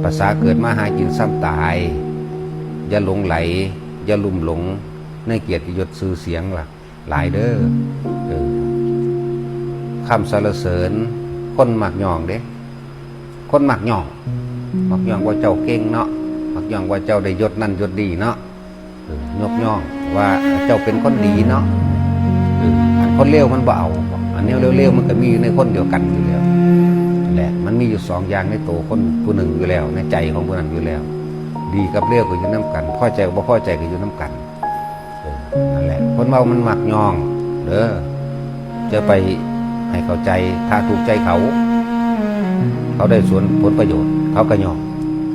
ภาษาเกิดมาหากินซ้ำตายอย่าหลงไหลอย่าลุ่มหลงในเกียรติยศชื่อเสียงล่ะหลายเด้อคำสรรเสริญคนมักย่องเด้คนมักย่องว่าเจ้าเก่งเนาะมักย่องว่าเจ้าได้ยศนั่นยศดีเนาะยกย่องว่าเจ้าเป็นคนดีเนาะอันคนเลวมันเบาอันนี้เร็วๆมันก็มีอยู่ในคนเดียวกันอยู่แล้วแหละมันมีอยู่สองอย่างในตัวคนผู้หนึ่งอยู่แล้วในใจของผู้นั้นอยู่แล้วดีกับเลวก็อยู่น้ำกันพอใจกับบ่พอใจก็อยู่น้ำกันนั่นแหละคนเมามันมักย่องเด้อจะไปให้เข้าใจถ้าถูกใจเขาได้ส่วนผลประโยชน์เขาก็ย่อง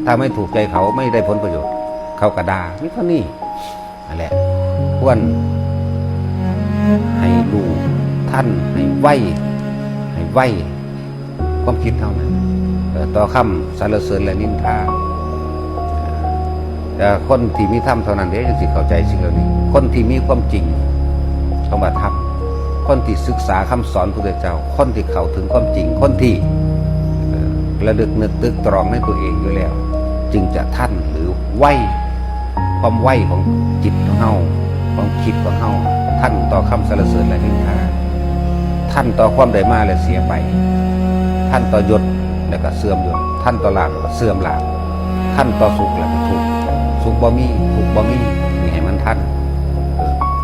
ถ้าไม่ถูกใจเขาไม่ได้ผลประโยชน์เขาก็ด่าไม่เท่านี้นั่นแหละควรให้รู้ท่านให้ไวความคิดเท่านั้นต่อคำสรรเสริญและนินทาแต่คนที่มีธรรมเท่านั้นเด้จึงสิเข้าใจสิ่งเหล่านี้คนที่มีความจริงคำว่าธรรมคนที่ศึกษาคำสอนพระพุทธเจ้าคนที่เข้าถึงความจริงคนที่ระลึกนึกตึกตรองในตัวเองอยู่แล้วจึงจะท่านหรือไวความไวของจิตของเฮาความคิดของเฮาท่านต่อคำสรรเสริญและนินทาท่านต่อความได้มาและเสียไปท่านต่อยศแล้วก็เสื่อมยศท่านต่อลาภแล้วก็เสื่อมลาภท่านต่อสุขแล้วก็ทุกข์สุขบ่มีทุกข์บ่มีนี่ให้มันท่าน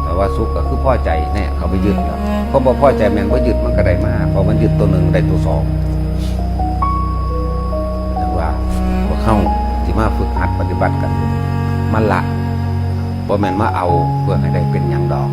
แต่ว่าสุขก็คือพอใจเนี่ยเขาไปยึดแล้วเพราะบ่พอใจแม่นว่ายึดมันก็ได้มาพอมันยึดตัวหนึ่งได้ตัวสองแต่ว่าพวกเขาที่มาฝึกหัดปฏิบัติกันมันละบ่แม่นมาเอาเพื่อให้ได้เป็นอย่างดอก